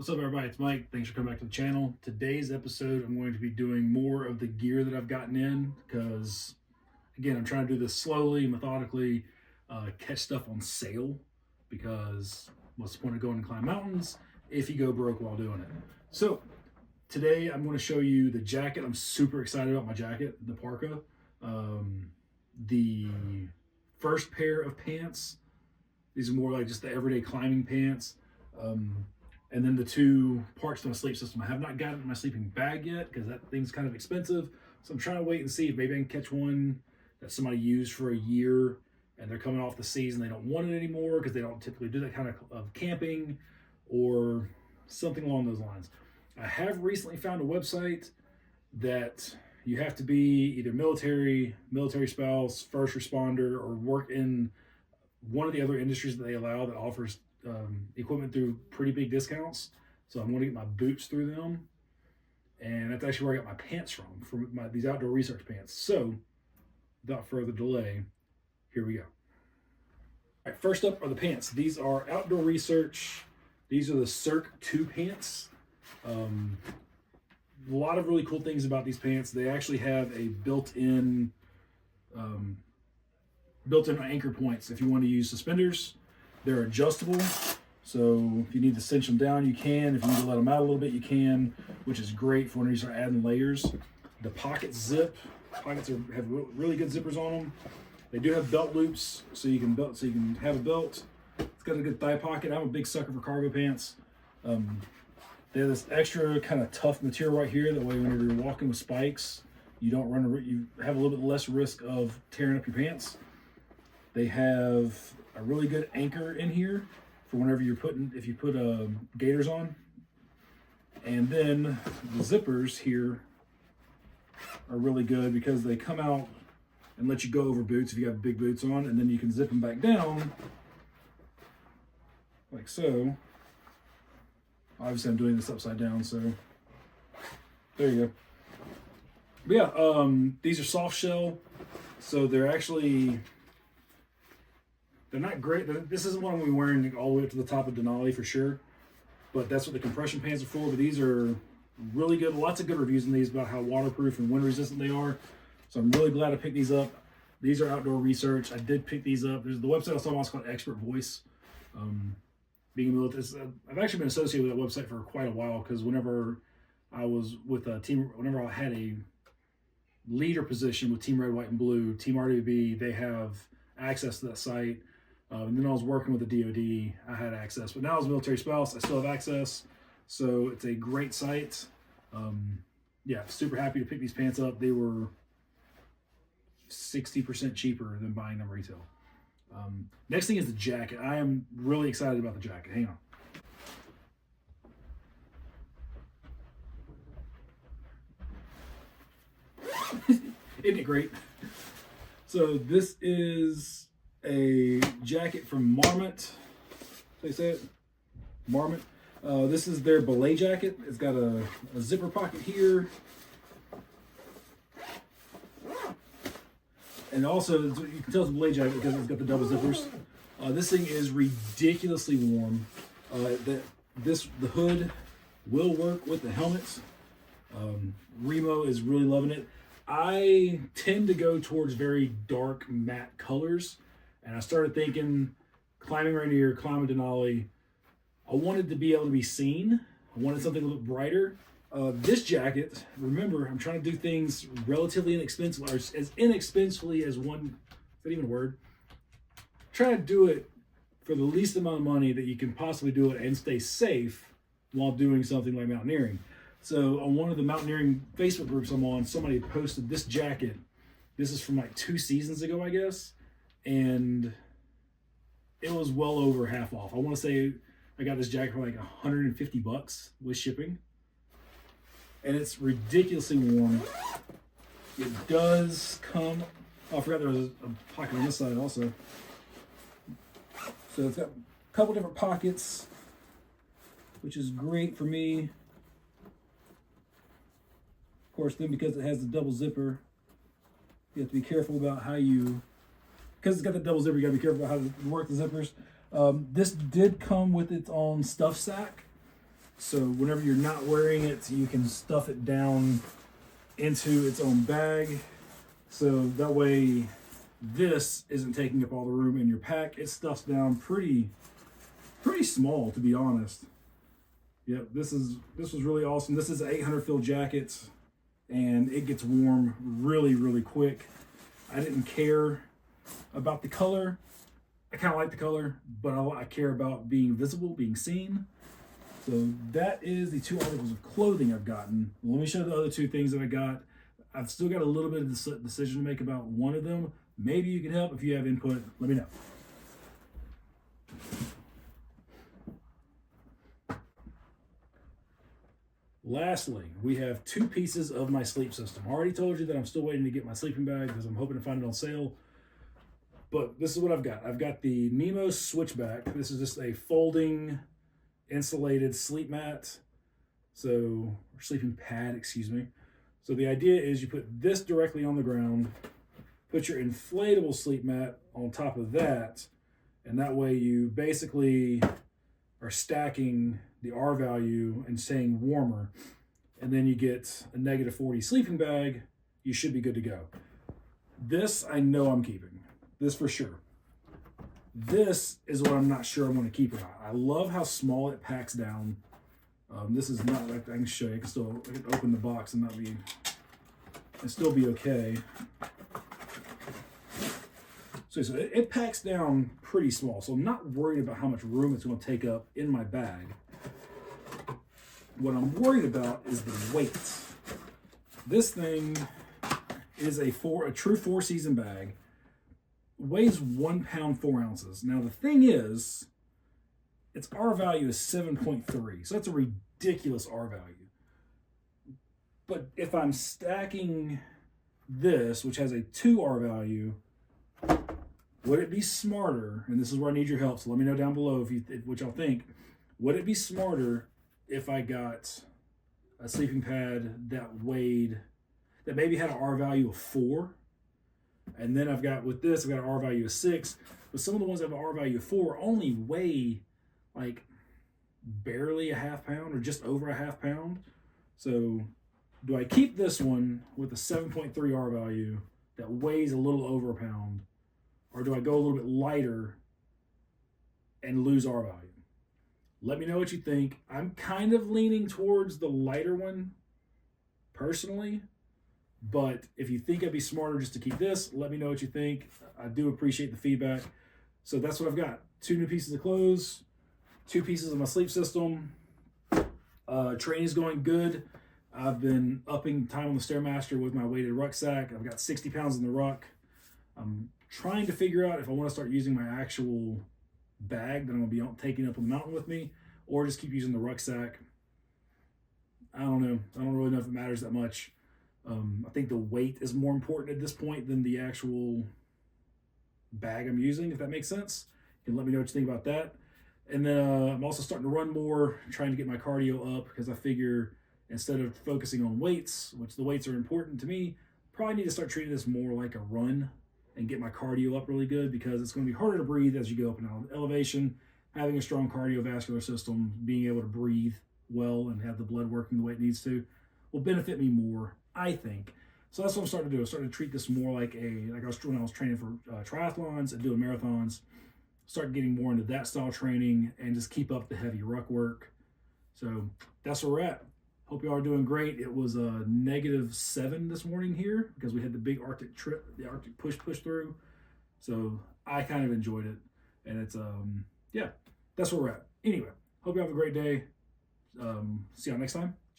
What's up, everybody? It's Mike. Thanks for coming back to the channel. Today's episode, I'm going to be doing more of the gear that I've gotten in because, again, I'm trying to do this slowly, methodically, catch stuff on sale because what's the point of going to climb mountains if you go broke while doing it? So today I'm going to show you the jacket. I'm super excited about my jacket, the parka. The first pair of pants. These are more like just the everyday climbing pants. And then the two parts to my sleep system. I have not gotten my sleeping bag yet because that thing's kind of expensive. So I'm trying to wait and see if maybe I can catch one that somebody used for a year and they're coming off the season. They don't want it anymore because they don't typically do that kind of camping or something along those lines. I have recently found a website that you have to be either military spouse, first responder, or work in one of the other industries that they allow that offers equipment through pretty big discounts. So I'm going to get my boots through them, and that's actually where I got my pants from these outdoor research pants. So without further delay, here we go. All right, first up are the pants. These are outdoor research. These are the Cirque 2 pants. A lot of really cool things about these pants. They actually have a built-in anchor points if you want to use suspenders. They're adjustable, so if you need to cinch them down, you can. If you need to let them out a little bit, you can, which is great for when you start adding layers. The pockets zip. Pockets have really good zippers on them. They do have belt loops, so you can have a belt. It's got a good thigh pocket. I'm a big sucker for cargo pants. They have this extra kind of tough material right here. That way, whenever you're walking with spikes, you have a little bit less risk of tearing up your pants. They have a really good anchor in here for whenever if you put gaiters on. And then the zippers here are really good because they come out and let you go over boots if you have big boots on, and then you can zip them back down like so. Obviously I'm doing this upside down, so there you go. But yeah, these are soft shell, so they're not great. This isn't one I'm going to be wearing all the way up to the top of Denali for sure, but that's what the compression pants are for. But these are really good. Lots of good reviews on these about how waterproof and wind resistant they are. So I'm really glad I picked these up. These are outdoor research. I did pick these up. There's the website I was talking about, it's called Expert Voice. Being a military, I've actually been associated with that website for quite a while because whenever I was with a team, whenever I had a leader position with Team Red, White, and Blue, Team RWB, they have access to that site. And then I was working with the DoD, I had access. But now as a military spouse, I still have access. So it's a great site. Yeah, super happy to pick these pants up. They were 60% cheaper than buying them retail. Next thing is the jacket. I am really excited about the jacket. Hang on. Isn't it great? So this is a jacket from Marmot. They say it? Marmot. This is their belay jacket. It's got a zipper pocket here. And also, you can tell it's a belay jacket because it's got the double zippers. This thing is ridiculously warm. The hood will work with the helmet. Remo is really loving it. I tend to go towards very dark matte colors. And I started thinking, climbing Rainier, climbing Denali, I wanted to be able to be seen. I wanted something a little bit brighter. This jacket, remember, I'm trying to do things relatively inexpensive, or as inexpensively as one, is that even a word? Try to do it for the least amount of money that you can possibly do it and stay safe while doing something like mountaineering. So on one of the mountaineering Facebook groups I'm on, somebody posted this jacket. This is from like 2 seasons ago, I guess. And it was well over half off. I want to say I got this jacket for like $150 with shipping. And it's ridiculously warm. It does come, oh, I forgot there was a pocket on this side also. So it's got a couple different pockets, which is great for me. Of course, then because it has the double zipper, you have to be careful about how you, because it's got the double zipper, you gotta be careful about how to work the zippers. This did come with its own stuff sack. So whenever you're not wearing it, you can stuff it down into its own bag. So that way this isn't taking up all the room in your pack. It stuffs down pretty small, to be honest. Yep, this was really awesome. This is an 800 fill jacket, and it gets warm really quick. I didn't care about the color. I kind of like the color, but I care about being visible, being seen. So that is the 2 articles of clothing I've gotten. Let me show the other 2 things that I got. I've still got a little bit of decision to make about one of them. Maybe you can help. If you have input, let me know. Lastly, we have 2 pieces of my sleep system. I already told you that I'm still waiting to get my sleeping bag because I'm hoping to find it on sale. But this is what I've got. I've got the Nemo Switchback. This is just a folding insulated sleep mat. So, or sleeping pad, excuse me. So the idea is you put this directly on the ground, put your inflatable sleep mat on top of that, and that way you basically are stacking the R value and staying warmer. And then you get a -40 sleeping bag, you should be good to go. This I know I'm keeping. This for sure. This is what I'm not sure I'm going to keep or not. I love how small it packs down. This is not like, I can show you. I can open the box and still be okay. So it packs down pretty small. So I'm not worried about how much room it's going to take up in my bag. What I'm worried about is the weight. This thing is a true 4-season bag. Weighs 1 pound 4 ounces. Now the thing is, its R value is 7.3, so that's a ridiculous R value. But if I'm stacking this, which has a 2 R value, would it be smarter? And this is where I need your help. So let me know down below what y'all think. Would it be smarter if I got a sleeping pad that maybe had an R value of 4? And then I've got an R value of 6, but some of the ones that have an R value of 4 only weigh like barely a half pound or just over a half pound. So do I keep this one with a 7.3 R value that weighs a little over a pound, or do I go a little bit lighter and lose R value? Let me know what you think. I'm kind of leaning towards the lighter one personally. But if you think it'd be smarter just to keep this, let me know what you think. I do appreciate the feedback. So that's what I've got. 2 new pieces of clothes, 2 pieces of my sleep system. Training's going good. I've been upping time on the Stairmaster with my weighted rucksack. I've got 60 pounds in the ruck. I'm trying to figure out if I want to start using my actual bag that I'm going to be taking up on the mountain with me, or just keep using the rucksack. I don't know. I don't really know if it matters that much. I think the weight is more important at this point than the actual bag I'm using, if that makes sense. You can let me know what you think about that. And then I'm also starting to run more, trying to get my cardio up, because I figure instead of focusing on weights, which the weights are important to me, probably need to start treating this more like a run and get my cardio up really good, because it's going to be harder to breathe as you go up in elevation. Having a strong cardiovascular system, being able to breathe well and have the blood working the way it needs to, will benefit me more, I think. So that's what I'm starting to do. I'm starting to treat this more like when I was training for triathlons and doing marathons. Start getting more into that style training and just keep up the heavy ruck work. So that's where we're at. Hope you all are doing great. It was a -7 this morning here because we had the big Arctic trip, the Arctic push through. So I kind of enjoyed it. And it's, yeah, that's where we're at. Anyway, hope you have a great day. See y'all next time.